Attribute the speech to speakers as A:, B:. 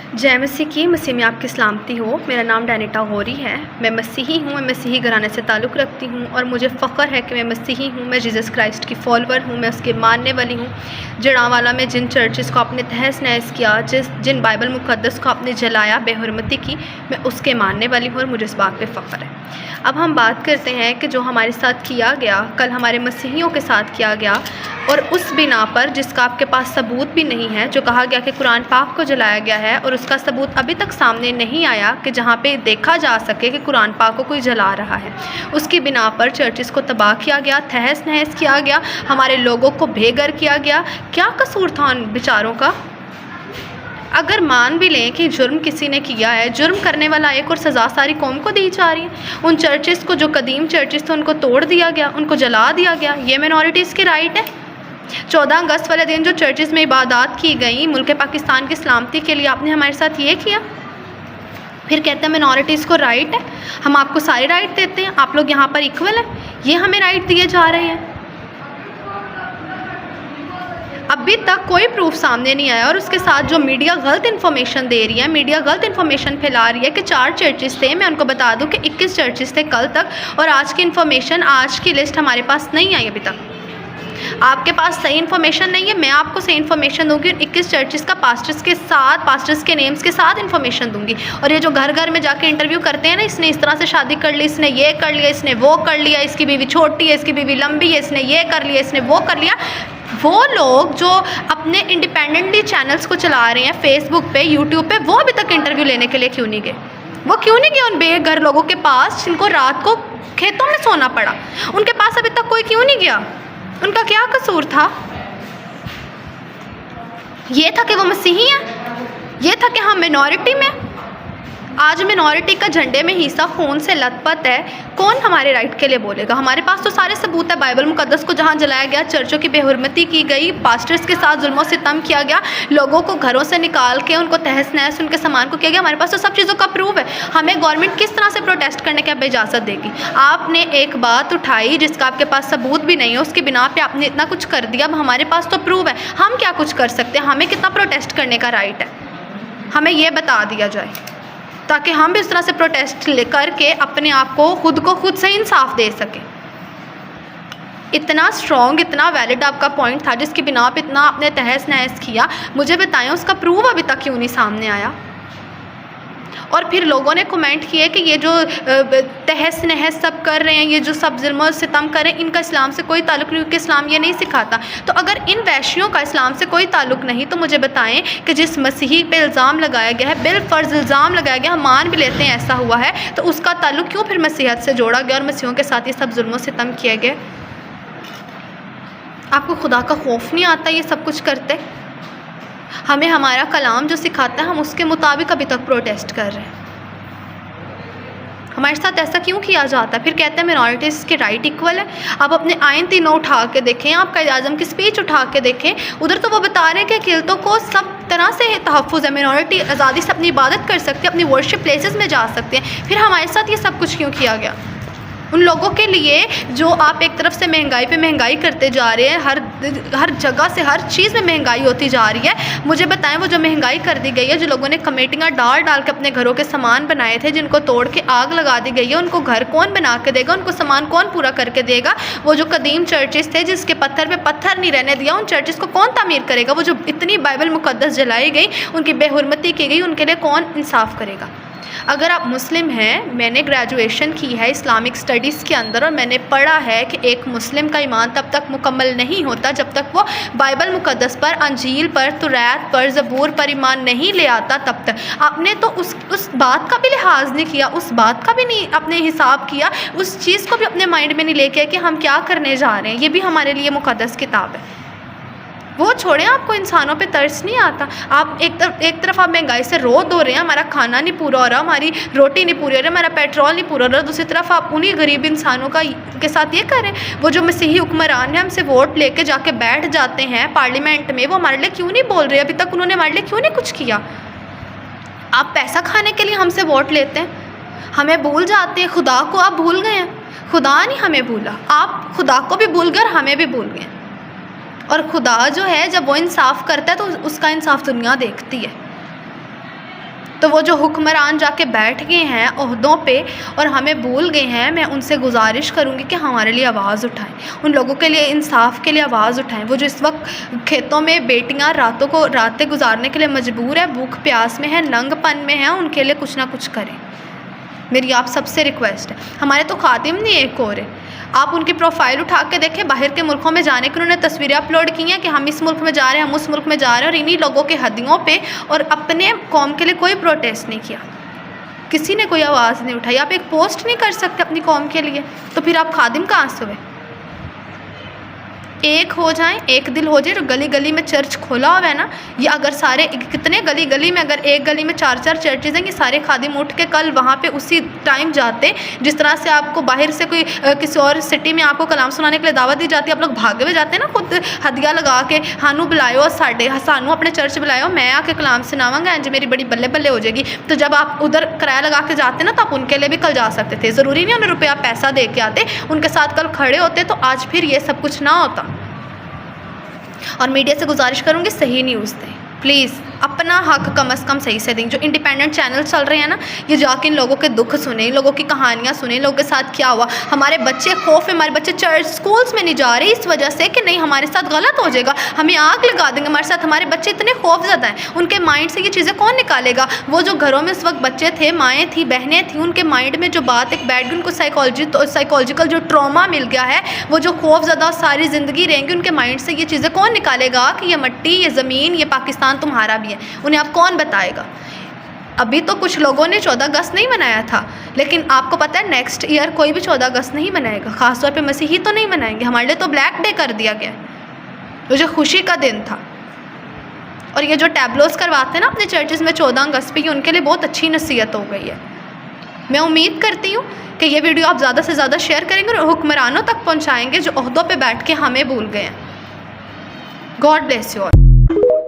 A: जय मसीह की। मसीह में आपकी सलामती हो। मेरा नाम डैनिटा होरी है। मैं मसीही हूँ। मैं मसीही घराने से ताल्लुक़ रखती हूँ और मुझे फ़ख्र है कि मैं मसीही हूँ। मैं जीसस क्राइस्ट की फॉलोअर हूँ। मैं उसके मानने वाली हूँ। जड़ांवाला में जिन चर्चेस को आपने तहस नहस किया, जिन बाइबल मुक़द्दस को आपने जलाया, बेहुरमती की, मैं उसके मानने वाली हूँ और मुझे इस बात पर फ़ख्र है। अब हम बात करते हैं कि जो हमारे साथ किया गया, कल हमारे मसीहियों के साथ किया गया, और उस बिना पर जिसका आपके पास सबूत भी नहीं है, जो कहा गया कि कुरान पाक को जलाया गया है और उसका सबूत अभी तक सामने नहीं आया कि जहाँ पे देखा जा सके कि कुरान पाक को कोई जला रहा है, उसकी बिना पर चर्चिस को तबाह किया गया, तहस नहस किया गया, हमारे लोगों को बेघर किया गया। क्या कसूर था उन बेचारों का? अगर मान भी लें कि जुर्म किसी ने किया है, जुर्म करने वाला एक और सज़ा सारी कौम को दी जा रही है। उन चर्चिस को, जो कदीम चर्चिस थे, उनको तोड़ दिया गया, उनको जला दिया गया। ये मिनॉरिटीज़ की राइट है। 14 अगस्त वाले दिन जो चर्चिस में इबादत की गई मुल्क पाकिस्तान की सलामती के लिए, आपने हमारे साथ ये किया। फिर कहते हैं मिनॉरिटीज़ को राइट है, हम आपको सारे राइट देते हैं, आप लोग यहाँ पर इक्वल हैं, ये हमें राइट दिए जा रहे हैं। अभी तक कोई प्रूफ सामने नहीं आया और उसके साथ जो मीडिया गलत इन्फॉर्मेशन दे रही है, मीडिया गलत इन्फॉर्मेशन फैला रही है कि 4 चर्चिस थे। मैं उनको बता दूं कि 21 चर्चिस थे कल तक, और आज की इन्फॉर्मेशन, आज की लिस्ट हमारे पास नहीं आई अभी तक। आपके पास सही इन्फॉर्मेशन नहीं है, मैं आपको सही इन्फॉर्मेशन दूंगी। 21 चर्चिस का पास्टर्स के साथ, पास्टर्स के नेम्स के साथ इन्फॉर्मेशन दूंगी। और ये जो घर घर में जाके इंटरव्यू करते हैं ना, इसने इस तरह से शादी कर ली, इसने ये कर लिया, इसने वो कर लिया, इसकी बीवी छोटी है, इसकी बीवी लंबी है, इसने ये कर लिया, इसने वो कर लिया, वो लोग जो अपने इंडिपेंडेंटली चैनल्स को चला रहे हैं फेसबुक पे, यूट्यूब पे, वो अभी तक इंटरव्यू लेने के लिए क्यों नहीं गए? वो क्यों नहीं गए उन बेघर लोगों के पास जिनको रात को खेतों में सोना पड़ा? उनके पास अभी तक कोई क्यों नहीं गया? उनका क्या कसूर था? ये था कि वो मसीही हैं, ये था कि हम मिनॉरिटी में। आज मिनॉरिटी का झंडे में हिस्सा खून से लथपथ है, कौन हमारे राइट के लिए बोलेगा? हमारे पास तो सारे सबूत है। बाइबल मुकद्दस को जहाँ जलाया गया, चर्चों की बेहुरमती की गई, पास्टर्स के साथ जुल्म सितम किया गया, लोगों को घरों से निकाल के उनको तहस नहस उनके सामान को किया गया, हमारे पास तो सब चीज़ों का प्रूफ है। हमें गवर्नमेंट किस तरह से प्रोटेस्ट करने की अब इजाज़त देगी? आपने एक बात उठाई जिसका आपके पास सबूत भी नहीं है, उसकी बिना पे आपने इतना कुछ कर दिया। अब हमारे पास तो प्रूफ है, हम क्या कुछ कर सकते हैं? हमें कितना प्रोटेस्ट करने का राइट है, हमें ये बता दिया जाए, ताकि हम भी इस तरह से प्रोटेस्ट करके अपने आप को खुद से इंसाफ दे सकें। इतना स्ट्रॉन्ग, इतना वैलिड आपका पॉइंट था जिसकी बिना पे इतना आपने तहस नहस किया, मुझे बताएं उसका प्रूफ अभी तक क्यों नहीं सामने आया? और फिर लोगों ने कमेंट किए कि ये जो तहस नहस सब कर रहे हैं, ये जो सब जुल्म सितम कर रहे हैं, इनका इस्लाम से कोई ताल्लुक़ नहीं, क्योंकि इस्लाम ये नहीं सिखाता। तो अगर इन वैश्यों का इस्लाम से कोई ताल्लुक़ नहीं, तो मुझे बताएं कि जिस मसीही पे इल्ज़ाम लगाया गया है, बिल फ़र्ज़ इल्ज़ाम लगाया गया, हम मान भी लेते हैं ऐसा हुआ है, तो उसका ताल्लुक़ क्यों फिर मसीहत से जोड़ा गया और मसीहों के साथ ये सब जुल्म सितम किए गए? आपको खुदा का खौफ नहीं आता ये सब कुछ करते? हमें हमारा कलाम जो सिखाता है, हम उसके मुताबिक अभी तक प्रोटेस्ट कर रहे हैं। हमारे साथ ऐसा क्यों किया जाता है? फिर कहते हैं मिनॉरिटीज़ के राइट इक्वल है। आप अपने आइन तीनों उठा के देखें, आप कायदे आज़म की स्पीच उठा के देखें, उधर तो वो बता रहे हैं कि अक़िलतों को सब तरह से तहफ़्फ़ुज़ है, मिनॉरिटी आज़ादी से अपनी इबादत कर सकते हैं, अपनी वर्शिप प्लेसेस में जा सकते हैं। फिर हमारे साथ ये सब कुछ क्यों किया गया? उन लोगों के लिए जो आप एक तरफ से महंगाई पे महंगाई करते जा रहे हैं, हर जगह से हर चीज़ में महंगाई होती जा रही है। मुझे बताएं, वो जो महंगाई कर दी गई है, जो लोगों ने कमेटियाँ डाल के अपने घरों के सामान बनाए थे, जिनको तोड़ के आग लगा दी गई है, उनको घर कौन बना के देगा? उनको सामान कौन पूरा करके देगा? वो जो कदीम चर्चिस थे जिसके पत्थर पे पत्थर नहीं रहने दिया, उन चर्चिस को कौन तामीर करेगा? वो जो इतनी बाइबल मुकद्दस जलाई गई, उनकी बेहुरमती की गई, उनके लिए कौन इंसाफ करेगा? अगर आप मुस्लिम हैं, मैंने ग्रेजुएशन की है इस्लामिक स्टडीज़ के अंदर, और मैंने पढ़ा है कि एक मुस्लिम का ईमान तब तक मुकम्मल नहीं होता जब तक वो बाइबल मुकद्दस पर, अंजील पर, तुरैत पर, ज़बूर पर ईमान नहीं ले आता। तब तक आपने तो उस बात का भी लिहाज नहीं किया, उस बात का भी नहीं अपने हिसाब किया, उस चीज़ को भी अपने माइंड में नहीं लेके कि हम क्या करने जा रहे हैं। ये भी हमारे लिए मुकद्दस किताब है। वो छोड़ें, आपको इंसानों पे तरस नहीं आता? आप एक तरफ आप महंगाई से रो धो रहे हैं, हमारा खाना नहीं पूरा हो रहा, हमारी रोटी नहीं पूरी हो रही, हमारा पेट्रोल नहीं पूरा हो रहा, दूसरी तरफ आप उन्हीं गरीब इंसानों के साथ ये करें। वो जो मसीही हुक्मरान हैं, हमसे वोट लेके जाके बैठ जाते हैं पार्लियामेंट में, वो हमारे लिए क्यों नहीं बोल रहे? अभी तक उन्होंने हमारे लिए क्यों नहीं कुछ किया? आप पैसा खाने के लिए हमसे वोट लेते हैं, हमें भूल जाते हैं। खुदा को आप भूल गए हैं, खुदा नहीं हमें भूला, आप खुदा को भी भूल गए और हमें भी भूल गए। और खुदा जो है, जब वो इंसाफ करता है तो उसका इंसाफ दुनिया देखती है। तो वो जो हुक्मरान जाके बैठ गए हैं ओहदों पे और हमें भूल गए हैं, मैं उनसे गुजारिश करूँगी कि हमारे लिए आवाज़ उठाएं, उन लोगों के लिए इंसाफ के लिए आवाज़ उठाएं। वो जो इस वक्त खेतों में बेटियां रातें गुजारने के लिए मजबूर है, भूख प्यास में है, नंगपन में है, उनके लिए कुछ ना कुछ करें। मेरी आप सबसे रिक्वेस्ट है। हमारे तो खादिम नहीं एक और है, आप उनकी प्रोफाइल उठा के देखें, बाहर के मुल्कों में जाने की उन्होंने तस्वीरें अपलोड की हैं कि हम इस मुल्क में जा रहे हैं, हम उस मुल्क में जा रहे हैं, और इन्हीं लोगों के हदियों पे और अपने कौम के लिए कोई प्रोटेस्ट नहीं किया, किसी ने कोई आवाज़ नहीं उठाई। आप एक पोस्ट नहीं कर सकते अपनी कौम के लिए, तो फिर आप खादिम कहाँ से हुए? एक हो जाएं, एक दिल हो जाए। जो गली गली में चर्च खोला हुआ है ना, ये अगर सारे कितने गली गली में, अगर एक गली में 4-4 चर्चेज़ हैं, ये सारे खादिम उठ के कल वहाँ पे उसी टाइम जाते। जिस तरह से आपको बाहर से कोई किसी और सिटी में आपको कलाम सुनाने के लिए दावत दी जाती है, आप लोग भागे हुए जाते हैं ना, खुद हदिया लगा के, हानू बुलायो सानू अपने चर्च बुलायो, मैं आके कलाम सुनावांगा, इंज मेरी बड़ी बल्ले बल्ले हो जाएगी। तो जब आप उधर किराया लगा के जाते ना, तो आप उनके लिए भी कल जा सकते थे, ज़रूरी नहीं उन्हें रुपया पैसा दे के आते, उनके साथ कल खड़े होते, तो आज फिर ये सब कुछ ना होता। और मीडिया से गुजारिश करूँगी, सही न्यूज़ दें प्लीज़, अपना हक कम से कम सही से दें। जो इंडिपेंडेंट चैनल चल रहे हैं ना, ये जाके इन लोगों के दुख सुने, इन लोगों की कहानियाँ सुने, इन लोगों के साथ क्या हुआ। हमारे बच्चे खौफ में, हमारे बच्चे चर्च स्कूल्स में नहीं जा रहे इस वजह से कि नहीं हमारे साथ गलत हो जाएगा, हमें आग लगा देंगे हमारे साथ। हमारे बच्चे इतने खौफज़दा हैं, उनके माइंड से ये चीज़ें कौन निकालेगा? वो जो घरों में उस वक्त बच्चे थे, माएँ थी, बहनें थी, उनके माइंड में जो बात एक बैठ गई, उनको साइकोलॉजिकल जो ट्रॉमा मिल गया है, वो जो खौफज़दा सारी ज़िंदगी रहेंगी उनके माइंड से, ये चीज़ें कौन निकालेगा कि ये मट्टी, ये ज़मीन, ये पाकिस्तान तुम्हारा भी है? उन्हें आप कौन बताएगा? अभी तो कुछ लोगों ने 14 अगस्त नहीं मनाया था, लेकिन आपको पता है नेक्स्ट ईयर कोई भी 14 अगस्त नहीं मनाएगा, ख़ासतौर पे मसीही तो नहीं मनाएंगे। हमारे लिए तो ब्लैक डे कर दिया गया, वो जो खुशी का दिन था। और ये जो टैबलोस करवाते हैं ना अपने चर्चेज़ में 14 अगस्त पे, ये उनके लिए बहुत अच्छी नसीहत हो गई है। मैं उम्मीद करती हूँ कि ये वीडियो आप ज़्यादा से ज़्यादा शेयर करेंगे और हुक्मरानों तक पहुँचाएँगे जो ओहदों पर बैठ के हमें भूल गए हैं। God bless you all.